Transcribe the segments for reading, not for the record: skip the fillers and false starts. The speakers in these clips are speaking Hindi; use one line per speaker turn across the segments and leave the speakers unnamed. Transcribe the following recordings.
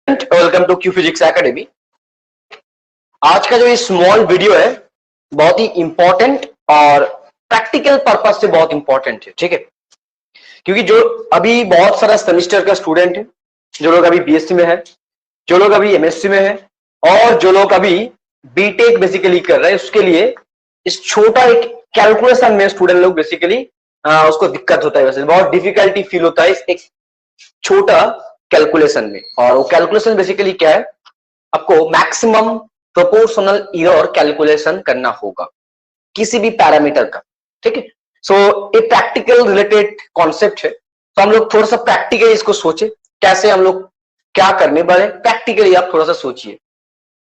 Welcome to Q physics academy. आज का जो ये स्मॉल वीडियो है बहुत ही इंपॉर्टेंट और प्रैक्टिकल पर्पस से बहुत इंपॉर्टेंट है, ठीक है। क्योंकि जो अभी बहुत सारा सेमेस्टर का स्टूडेंट है, जो लोग अभी बीएससी में है, जो लोग अभी एमएससी में है और जो लोग अभी बीटेक बेसिकली कर रहे हैं, उसके लिए इस छोटा एक कैलकुलेशन में स्टूडेंट लोग बेसिकली उसको दिक्कत होता है, वैसे बहुत डिफिकल्टी फील होता है इस एक छोटा कैलकुलेशन में। और वो कैलकुलेशन बेसिकली क्या है, आपको मैक्सिमम प्रोपोर्शनल एरर कैलकुलेशन करना होगा किसी भी पैरामीटर का, ठीक है। सो ये प्रैक्टिकल रिलेटेड कॉन्सेप्ट है, तो हम लोग थोड़ा सा प्रैक्टिकली इसको सोचे कैसे हम लोग क्या करने वाले, प्रैक्टिकली आप थोड़ा सा सोचिए।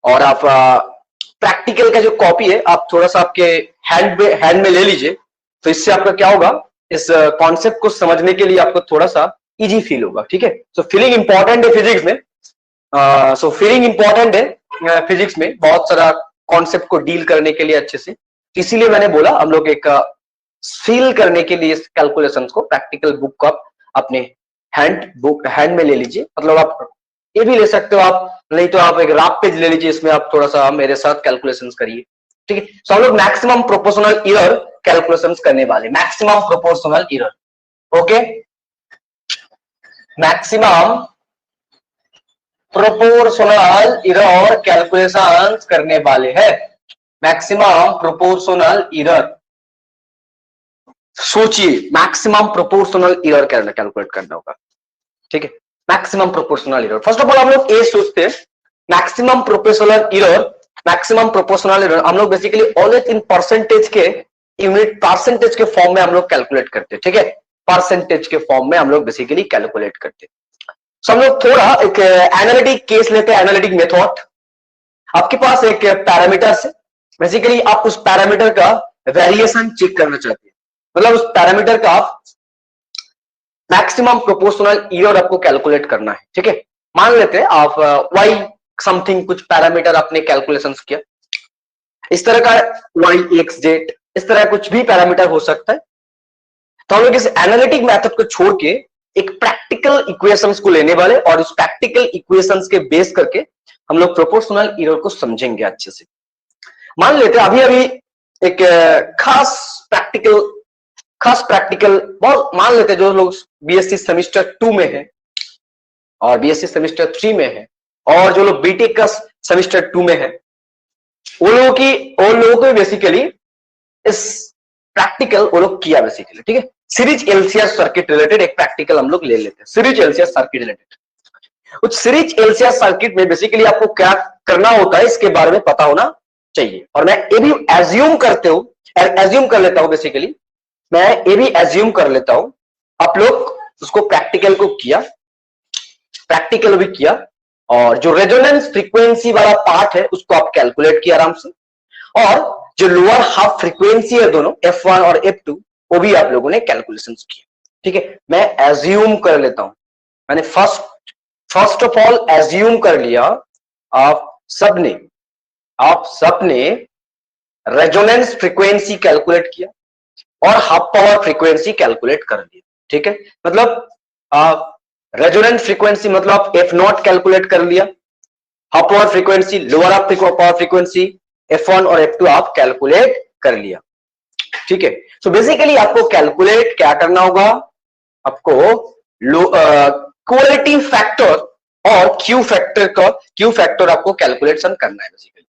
और आप प्रैक्टिकल का जो कॉपी है आप थोड़ा सा आपके हैंड में ले लीजिए, तो इससे आपका क्या होगा, इस कॉन्सेप्ट को समझने के लिए आपको थोड़ा सा इजी फील होगा, ठीक है। सो फीलिंग इंपॉर्टेंट है फिजिक्स में, सो फीलिंग इंपॉर्टेंट है फिजिक्स में बहुत सारा कॉन्सेप्ट को डील करने के लिए अच्छे से। इसीलिए मैंने बोला हम लोग एक फील करने के लिए इस कैलकुलेशंस को प्रैक्टिकल बुक को आप अपने हैंड में ले लीजिए। मतलब आप ये भी ले सकते हो, आप नहीं तो आप एक रफ पेज ले लीजिए, इसमें आप थोड़ा सा मेरे साथ कैलकुलेशंस करिए, ठीक है। सो हम लोग मैक्सिमम प्रोपोर्शनल एरर कैलकुलेशंस करने वाले, maximum proportional error, okay. Maximum proportional error calculations करने वाले हैं, मैक्सिमम प्रोपोर्शनल एरर। सोचिए मैक्सिमम प्रोपोर्शनल एरर कैलकुलेट करना होगा, ठीक है। Maximum proportional error, first of all हम लोग ये सोचते हैं maximum proportional error. Maximum proportional error हम लोग बेसिकली ऑलवेज इन परसेंटेज के यूनिट, परसेंटेज के फॉर्म में हम लोग कैलकुलेट करते हैं, ठीक है। परसेंटेज के फॉर्म में हम लोग बेसिकली कैलकुलेट करते हैं। सो हम लोग थोड़ा एक एनालिटिक केस लेते हैं, एनालिटिक मेथड। आपके पास एक पैरामीटर है, बेसिकली आप उस पैरामीटर का वेरिएशन चेक करना चाहते हैं, मतलब उस पैरामीटर का मैक्सिमम प्रोपोर्शनल एरर आपको कैलकुलेट करना है, ठीक है। मान लेते हैं आप वाई समथिंग कुछ पैरामीटर आपने कैलकुलेशंस किया, इस तरह का वाई एक्स जेड, इस तरह कुछ भी पैरामीटर हो सकता है। तो हम लोग इस एनालिटिक मेथड को छोड़ के एक प्रैक्टिकल इक्वेशंस को लेने वाले और उस प्रैक्टिकल इक्वेशंस के बेस करके हम लोग प्रोपोर्शनल एरर को समझेंगे अच्छे से। मान लेते हैं अभी अभी एक खास प्रैक्टिकल बहुत मान लेते हैं, जो लोग बीएससी सेमेस्टर 2 में है और बीएससी सेमेस्टर 3 में है और जो लोग बीटेक का सेमेस्टर 2 में है, वो लोगों को बेसिकली इस प्रैक्टिकल वो लोग किया बेसिकली, ठीक है। सीरीज एलसीआर सर्किट रिलेटेड एक प्रैक्टिकल हम लोग ले लेते हैं, सीरीज एलसीआर सर्किट रिलेटेड। उस सीरीज एलसीआर सर्किट में बेसिकली आपको क्या करना होता है इसके बारे में पता होना चाहिए। और मैं ये भी एज्यूम कर लेता हूं, बेसिकली मैं ये भी एज्यूम कर लेता हूं आप लोग उसको प्रैक्टिकल को किया, प्रैक्टिकल भी किया, और जो रेजोनेंस फ्रीक्वेंसी वाला पार्ट है उसको आप कैलकुलेट किया आराम से, और जो लोअर हाफ फ्रीक्वेंसी है दोनों F1 और F2 वो भी आप लोगों ने कैलकुलेशंस किया, ठीक है। मैं एज्यूम कर लेता हूं, मैंने फर्स्ट ऑफ ऑल एज्यूम कर लिया आप सबने रेजोनेंस फ्रीक्वेंसी कैलकुलेट किया और हाफ पावर फ्रीक्वेंसी कैलकुलेट कर लिया, ठीक है। मतलब रेजोनेंस फ्रीक्वेंसी मतलब F0 कैलकुलेट कर लिया, half power frequency lower half power frequency F1 और F2 आप कैलकुलेट कर लिया, ठीक है। सो बेसिकली आपको कैलकुलेट क्या करना होगा, आपको क्वालिटी फैक्टर और क्यू फैक्टर आपको कैलकुलेशन करना है बेसिकली,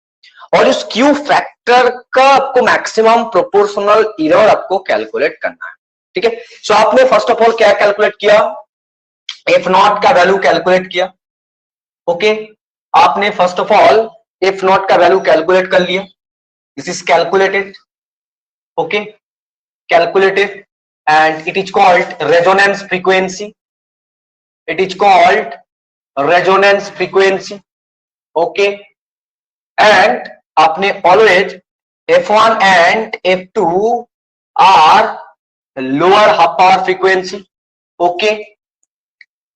और इस क्यू फैक्टर का आपको मैक्सिमम प्रोपोर्शनल एरर आपको कैलकुलेट करना है, ठीक है। सो आपने फर्स्ट ऑफ ऑल क्या कैलकुलेट किया, F0 का वैल्यू कैलकुलेट किया, ओके। आपने फर्स्ट ऑफ ऑल F0 का वैल्यू कैलकुलेट कर लिया, this is calculated, okay, calculated, and it is called resonance frequency, it is called resonance frequency, okay. And आपने always F1 and F2 are lower half power frequency, okay,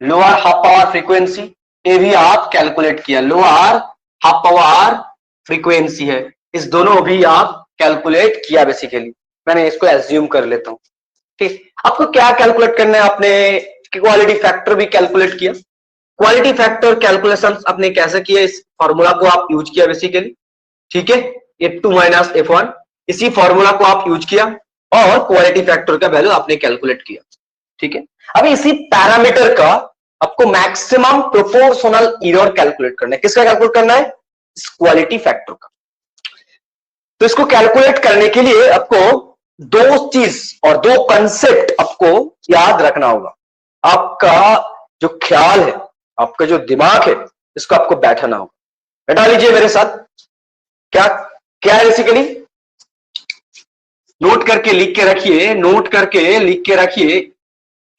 lower half power frequency ये भी आप कैलकुलेट किया, लोअर हाफ पावर फ्रीक्वेंसी है, इस दोनों भी आप कैलकुलेट किया बेसिकली। मैंने इसको एज्यूम कर लेता हूं, ठीक। आपको क्या कैलकुलेट करना है, आपने क्वालिटी फैक्टर भी कैलकुलेट किया, क्वालिटी फैक्टर कैलकुलेशन आपने कैसे किया, इस फॉर्मूला को आप यूज किया बेसिकली, ठीक है, F2 माइनस F1, इसी फॉर्मूला को आप यूज किया और क्वालिटी फैक्टर का वैल्यू आपने कैलकुलेट किया, ठीक है। अब इसी पैरामीटर का आपको मैक्सिमम प्रोपोर्शनल एरर कैलकुलेट करना है। किसका कैलकुलेट करना है? इस क्वालिटी फैक्टर का। तो इसको कैलकुलेट करने के लिए आपको दो चीज और दो कंसेप्ट आपको याद रखना होगा। आपका जो ख्याल है, आपका जो दिमाग है, इसको आपको बैठाना होगा। बैठा लीजिए मेरे साथ। क्या क्या है बेसिकली, नोट करके लिख के रखिए, नोट करके लिख के रखिए।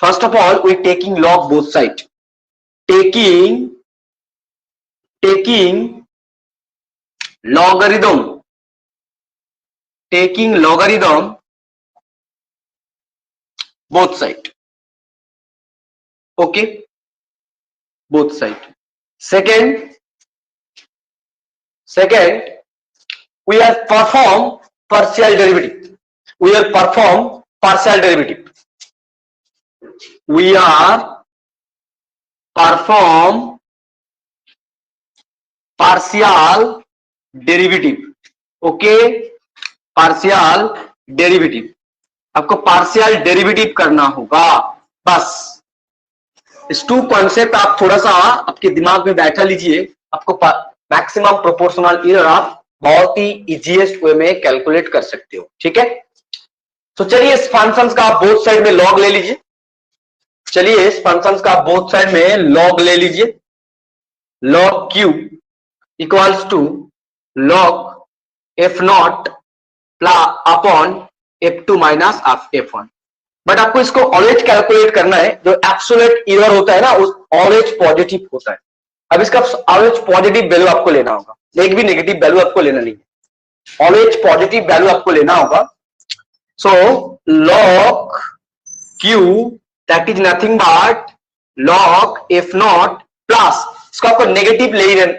First of all we taking log both side, taking logarithm, taking logarithm both side, okay, both side. Second we are perform partial derivative, we are perform partial derivative, we are perform partial derivative, okay, partial derivative. आपको पार्शियल डेरिवेटिव करना होगा, बस। इस टू कॉन्सेप्ट आप थोड़ा सा आपके दिमाग में बैठा लीजिए। आपको मैक्सिमम प्रोपोर्शनल एरर आप बहुत ही इजीएस्ट वे में कैलकुलेट कर सकते हो, ठीक है। तो चलिए इस फंक्शन का आप बोथ साइड में लॉग ले लीजिए। चलिए इस फंक्शन का आप बोथ साइड में लॉग ले लीजिए। Log Q equals to log f0 upon f2 minus f1। But आपको इसको ऑलवेज कैलकुलेट करना है। जो एब्सोल्यूट एरर होता है ना, उस ऑलवेज पॉजिटिव होता है। अब इसका ऑलवेज पॉजिटिव वैल्यू आपको लेना होगा, एक भी नेगेटिव वैल्यू आपको लेना नहीं है, ऑलवेज पॉजिटिव वैल्यू आपको लेना होगा। सो log q that is nothing but log f0 plus, इसको आपको नेगेटिव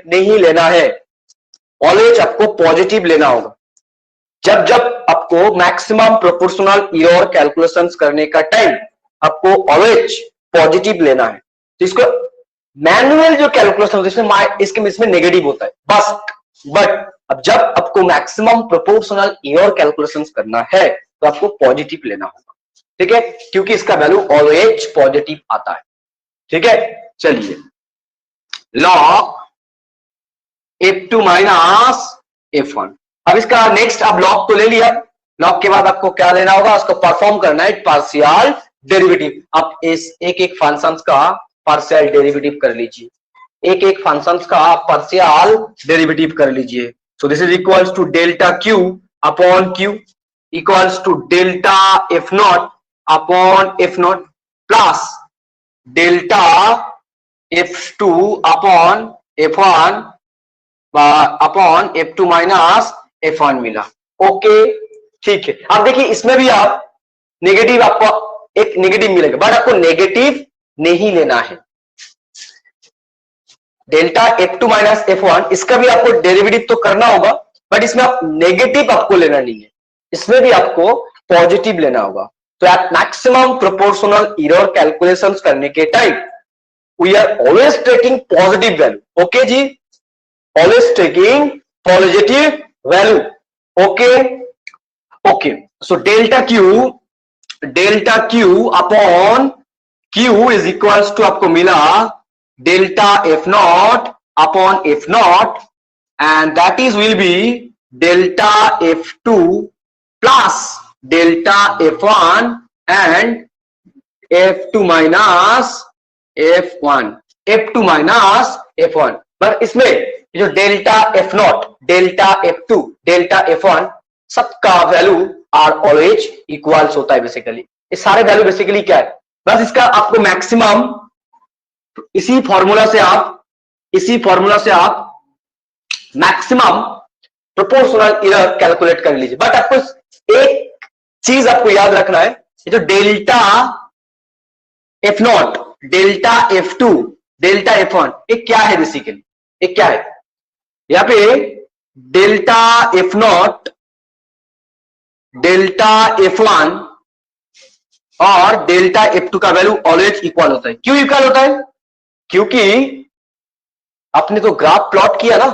नहीं लेना है, ऑलवेज आपको पॉजिटिव लेना होगा। जब जब आपको मैक्सिमम प्रोपोर्शनल एरर कैलकुलेशंस करने का टाइम आपको ऑलवेज पॉजिटिव लेना है। तो इसको मैनुअल जो कैलकुलेशन इसमें नेगेटिव होता है बस। बट अब जब आपको मैक्सिमम प्रोपोर्शनल एरर कैलकुलेशंस करना है तो आपको पॉजिटिव लेना होगा, ठीक है, क्योंकि इसका वैल्यू ऑलवेज पॉजिटिव आता है, ठीक है। चलिए लॉग f2 माइनस f1। अब इसका नेक्स्ट अब लॉग तो ले लिया, लॉग के बाद आपको क्या लेना होगा, उसको परफॉर्म करना है पार्शियल डेरिवेटिव। आप इस एक एक फंक्शंस का पार्शियल डेरिवेटिव कर लीजिए, एक एक फंक्शंस का पार्शियल डेरिवेटिव कर लीजिए। So this is equals to delta Q upon Q equals to delta f0 upon f0 plus delta f2 upon f1 upon f2 minus f1 मिला, ओके, ठीक है। अब देखिए इसमें भी आप नेगेटिव, आपको एक नेगेटिव मिलेगा, बट आपको नेगेटिव नहीं लेना है। डेल्टा f2 माइनस f1, इसका भी आपको डेरिवेटिव तो करना होगा, बट इसमें आप नेगेटिव आपको लेना नहीं है, इसमें भी आपको पॉजिटिव लेना होगा। तो at maximum proportional error calculations करने के time we are always taking positive value, okay जी, always taking positive value, okay, so delta q upon q is equals to आपको मिला delta f0 upon f0 and that is will be delta f2 plus delta f1 and f2 minus f1, f2 minus f1। पर इसमें जो delta f0, delta f2, delta f1 सबका वैल्यू आर ऑलवेज इक्वल्स होता है बेसिकली। ये सारे वैल्यू बेसिकली क्या है, बस इसका आपको मैक्सिमम इसी फॉर्मूला से आप मैक्सिमम प्रोपोर्शनल एरर कैलकुलेट कर लीजिए। बट आपको एक चीज आपको याद रखना है, ये जो delta f0, delta f2, delta f1, ये क्या है बेसिकली, ये क्या है, यहां पे डेल्टा f0, डेल्टा f1 और डेल्टा f2 का वैल्यू ऑलवेज इक्वल होता है। क्यों इक्वल होता है, क्योंकि आपने तो ग्राफ प्लॉट किया ना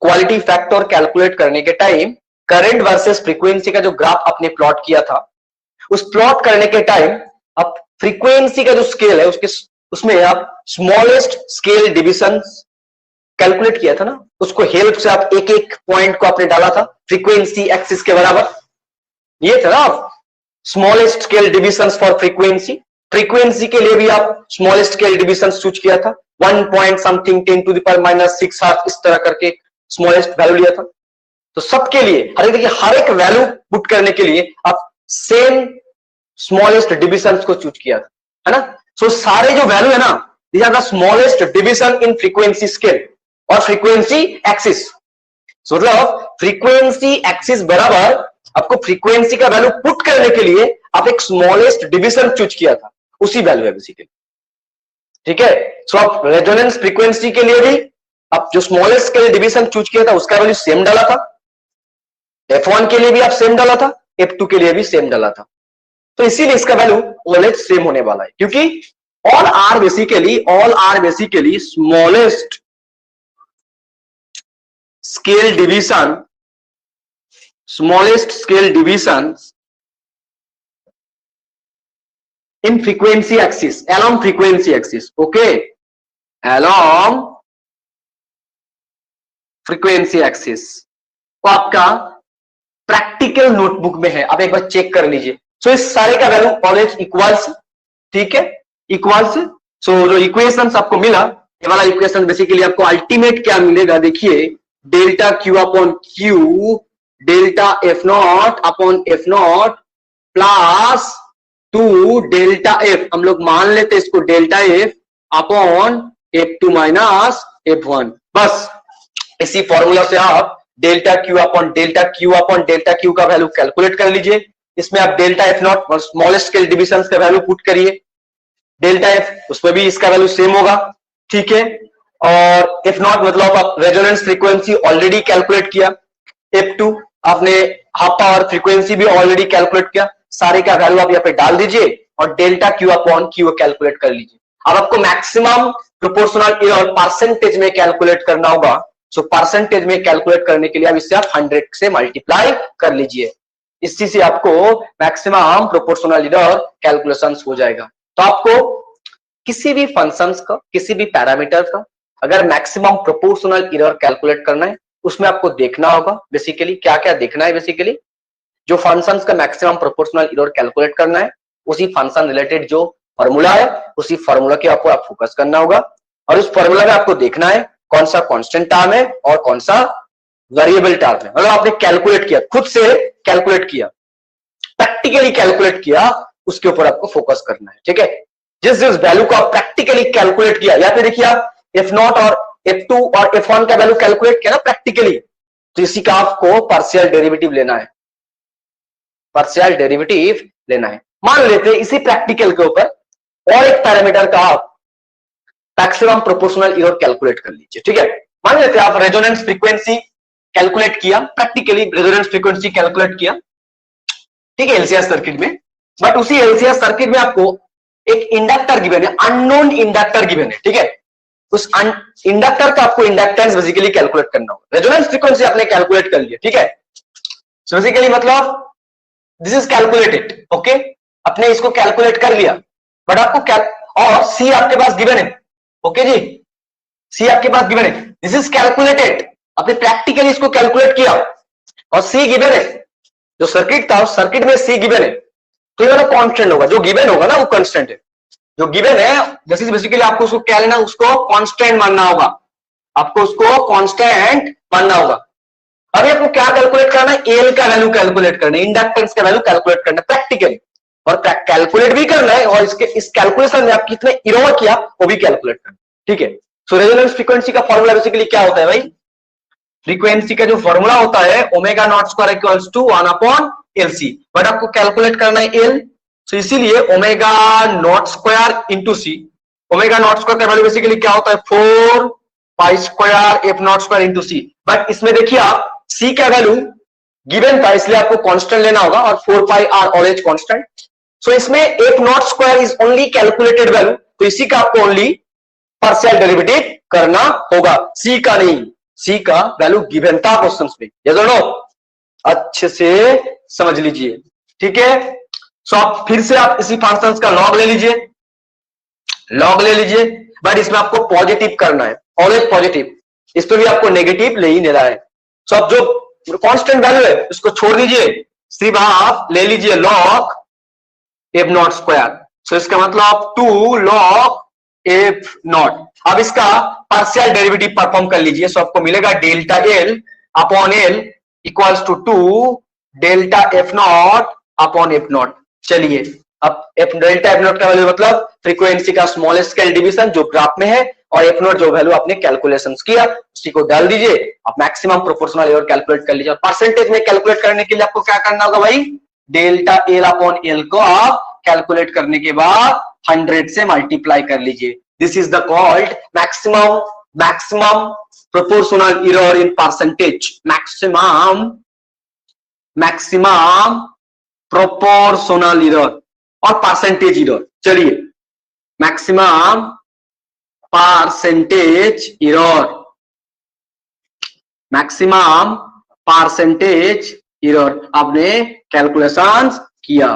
क्वालिटी फैक्टर कैलकुलेट करने के टाइम, करंट वर्सेस फ्रीक्वेंसी का जो ग्राफ आपने प्लॉट किया था, उस प्लॉट करने के टाइम आप फ्रीक्वेंसी का जो स्केल है उसमें आप स्मॉलेस्ट स्केल डिविजन कैलकुलेट किया था ना, उसको हेल्प से आप एक एक पॉइंट को आपने डाला था फ्रीक्वेंसी एक्सिस के बराबर, ये था ना आप smallest scale division for frequency. Frequency के लिए भी आप स्मॉलेस्ट स्केल डिविजन चूज किया था, 1 पॉइंट समथिंग 10⁻⁻6 इस तरह करके स्मॉलेस्ट वैल्यू लिया था। तो सबके लिए देखिए हर एक वैल्यू पुट करने के लिए आप सेम स्मॉलेस्ट डिविजन को चूज किया था, है ना। सो सारे जो वैल्यू है ना, these are the smallest division in frequency scale और फ्रीक्वेंसी एक्सिस। मतलब फ्रीक्वेंसी एक्सिस बराबर आपको फ्रीक्वेंसी का वैल्यू पुट करने के लिए आप एक स्मॉलेस्ट डिविजन चूज किया था, उसी वैल्यू है बेसिकली, ठीक है। सो आप रेजोनेंस फ्रीक्वेंसी के लिए भी आप जो स्मॉलेस्ट स्केल डिविजन चूज किया था उसका वैल्यू सेम डाला था, F1 के लिए भी आप सेम डाला था, F2 के लिए भी सेम डाला था। तो इसीलिए इसका वैल्यू ऑलवेज सेम होने वाला है, क्योंकि all are basically smallest scale division in frequency axis, along frequency axis, okay, along frequency axis। तो आपका प्रैक्टिकल नोटबुक में है, आप एक बार चेक कर लीजिए। सो इस सारे का वैल्यू ऑलवेज इक्वल्स, ठीक है, इक्वल्स। सो जो इक्वेशंस आपको मिला, ये वाला इक्वेशन बेसिकली आपको अल्टीमेट क्या मिलेगा, देखिए delta Q upon Q delta F not upon F not plus 2 delta F, हम लोग मान लेते इसको delta F upon F2 minus F1। बस इसी फॉर्मूला से आप delta Q upon delta Q का वैल्यू कैलकुलेट कर लीजिए। इसमें आप डेल्टा एफ नॉट और स्मॉलेस्ट स्केल डिविजन का वैल्यू पुट करिए, डेल्टा एफ उसमें भी इसका वैल्यू सेम होगा, ठीक है। और एफ नॉट मतलब आप रेजोनेंस फ्रीक्वेंसी ऑलरेडी कैलकुलेट किया, F2 आपने हाफ पावर फ्रीक्वेंसी भी ऑलरेडी कैलकुलेट किया, सारे का वैल्यू आप यहाँ पे डाल दीजिए और delta Q upon Q calculate कर लीजिए। अब आपको मैक्सिमम प्रोपोर्शनल और परसेंटेज में कैलकुलेट करना होगा। सो परसेंटेज में कैलकुलेट करने के लिए अब इससे आप 100 से मल्टीप्लाई कर लीजिए, इसी से आपको मैक्सिमम प्रोपोर्शनल एरर कैलकुलेशंस हो जाएगा। तो आपको किसी भी फंक्शंस का, किसी भी पैरामीटर का अगर मैक्सिमम प्रोपोर्शनल एरर कैलकुलेट करना है, उसमें आपको देखना होगा बेसिकली क्या क्या देखना है। बेसिकली जो फंक्शंस का मैक्सिमम प्रोपोर्शनल एरर कैलकुलेट करना है, उसी फंक्शन रिलेटेड जो फॉर्मूला है, उसी फॉर्मूला के आपको फोकस करना होगा। और उस फॉर्मूला में आपको देखना है कौन सा कांस्टेंट टर्म है और कौन सा वेरिएबल टर्म है। मतलब आपने कैलकुलेट किया, खुद से कैलकुलेट किया, प्रैक्टिकली कैलकुलेट किया, उसके ऊपर आपको फोकस करना है, ठीक है। जिस वैल्यू को आप प्रैक्टिकली कैलकुलेट किया, या फिर देखिए आप F0 और F2 और F1 का वैल्यू कैलकुलेट किया ना प्रैक्टिकली, तो इसी का आपको पार्शियल डेरिवेटिव लेना है, पार्शियल डेरिवेटिव लेना है। मान लेते हैं इसी प्रैक्टिकल के ऊपर और एक पैरामीटर का आप मैक्सिमम प्रोपोर्शनल एरर कैलकुलेट कर लीजिए, ठीक है। मान लेते हैं आप रेजोनेंस फ्रीक्वेंसी कैलकुलेट किया, प्रैक्टिकली रेजोनेंस फ्रीक्वेंसी कैलकुलेट किया, ठीक है, एलसीआर सर्किट में। बट उसी एलसीआर सर्किट में आपको एक इंडक्टर गिवन है, अननोन इंडक्टर गिवन है, ठीक है। उस इंडक्टर का आपको इंडक्टेंस बेसिकली कैलकुलेट करना होगा। रेजोनेंस फ्रीक्वेंसी आपने कैलकुलेट कर लिया, ठीक है। सो बेसिकली मतलब दिस इज कैलकुलेटेड, ओके, आपने इसको कैलकुलेट कर लिया, बट आपको और सी आपके पास गिवन है, ओके जी, सी आपके पास गिवन है, दिस इज कैलकुलेटेड, आपने प्रैक्टिकली इसको कैलकुलेट किया और सी गिवन है। जो सर्किट था उस सर्किट में सी गिवन है, तो ये वाला कांस्टेंट होगा, जो गिवन होगा ना वो कांस्टेंट है, जो गिवन है जैसे बेसिकली आपको उसको क्या लेना, उसको कांस्टेंट मानना होगा, आपको उसको कांस्टेंट मानना होगा। अभी आपको क्या कैलकुलेट करना है, एल का वैल्यू कैलकुलेट करना है, इंडक्टेंस का वैल्यू कैलकुलेट करना है प्रैक्टिकली, और कैलकुलेट भी करना है, और इस कैलकुलेशन में आप कितने एरर किया वो भी कैलकुलेट करना है, ठीक है। सो रेजोनेंस फ्रीक्वेंसी का फॉर्मूला बेसिकली क्या होता है भाई, फ्रीक्वेंसी का जो फॉर्मूला होता है omega not square equals to 1 upon LC, but आपको कैलकुलेट करना है एल, तो इसीलिए omega not square into C, omega not square का वैल्यू बेसिकली क्या होता है 4 pi square F not square into C. But इसमें देखिए आप सी का वैल्यू गिवन था, इसलिए आपको कांस्टेंट लेना होगा, और 4 पाई आर ऑलवेज कांस्टेंट। सो इसमें F not square is only calculated value, तो इसी का आपको ओनली पार्शियल डेरिवेटिव करना होगा, सी का नहीं, सी का वैल्यू गिवन था क्वेश्चन में, यस और नो, अच्छे से समझ लीजिए, ठीक है। सो आप फिर से आप इसी फंक्शंस का लॉग ले लीजिए, लॉग ले लीजिए, बट इसमें आपको पॉजिटिव करना है, ऑलवेज पॉजिटिव, इस पे भी आपको नेगेटिव ले ही लेना है। सो आप जो कांस्टेंट वैल्यू है उसको छोड़ दीजिए, सिर्फ आप ले लीजिए लॉग एफ नॉट स्क्वायर। सो इसका मतलब 2 लॉग एफ नॉट। अब इसका पार्शियल डेरिवेटिव परफॉर्म कर लीजिए, सो आपको मिलेगा delta L upon L equals to 2 delta F not upon F not. चलिए अब डेल्टा एफ नॉट का वैल्यू मतलब फ्रीक्वेंसी का स्मॉलेस्ट स्केल डिवीजन जो ग्राफ में है, और एफ नॉट जो वैल्यू आपने कैलकुलेशंस किया उसी को डाल दीजिए, आप मैक्सिमम प्रोपोर्शनल एरर कैलकुलेट कर लीजिए। परसेंटेज में कैलकुलेट करने के लिए आपको क्या करना होगा भाई, डेल्टा एल अपॉन एल को आप कैलकुलेट करने के बाद 100 से मल्टीप्लाई कर लीजिए। This is the called maximum proportional error in percentage, maximum proportional error और परसेंटेज एरर। चलिए maximum percentage error, maximum percentage error आपने कैलकुलेशंस किया,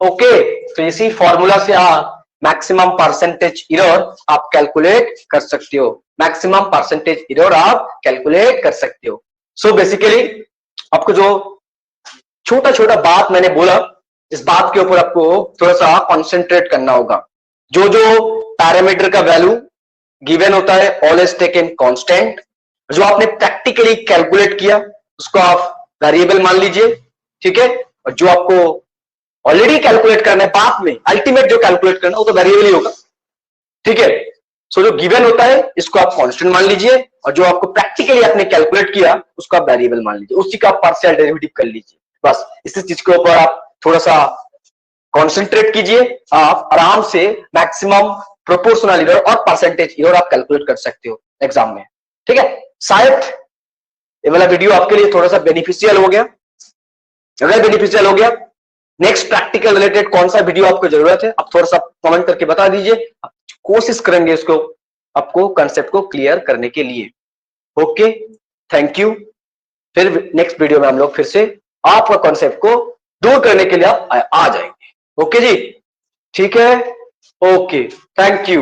ओके। तो इसी फॉर्मूला से आप मैक्सिमम परसेंटेज एरर आप कैलकुलेट कर सकते हो, मैक्सिमम परसेंटेज एरर आप कैलकुलेट कर सकते हो। सो बेसिकली आपको जो छोटा छोटा बात मैंने बोला, इस बात के ऊपर आपको थोड़ा सा कॉन्सेंट्रेट करना होगा। जो जो पैरामीटर का वैल्यू गिवन होता है ऑलवेज टेक इन कांस्टेंट, जो आपने प्रैक्टिकली कैलकुलेट किया उसको आप वेरिएबल मान लीजिए, ठीक है। और जो आपको ऑलरेडी कैलकुलेट करना है बाद में, अल्टीमेट जो कैलकुलेट करना है वो तो वेरिएबल ही होगा, ठीक है। सो जो गिवन होता है इसको आप कांस्टेंट मान लीजिए, और जो आपको प्रैक्टिकली आपने कैलकुलेट किया उसको आप वेरिएबल मान लीजिए, उसी का आप पार्शियल डेरिवेटिव कर लीजिए। बस इसी चीज के ऊपर आप थोड़ा सा कॉन्सेंट्रेट कीजिए, आप आराम से मैक्सिमम प्रोपोर्शनल एरर और परसेंटेज एरर आप कैलकुलेट कर सकते हो एग्जाम में, ठीक है। शायद ये वाला वीडियो आपके लिए थोड़ा सा बेनिफिशियल हो गया, अगर बेनिफिशियल हो गया, नेक्स्ट प्रैक्टिकल रिलेटेड कौन सा वीडियो आपको जरूरत है आप थोड़ा सा कमेंट करके बता दीजिए, कोशिश करेंगे इसको आपको कंसेप्ट को क्लियर करने के लिए, ओके। Thank you. फिर नेक्स्ट वीडियो में हम लोग फिर से आपका कॉन्सेप्ट को दूर करने के लिए आप आ जाएंगे, ओके जी, ठीक है, ओके, थैंक यू।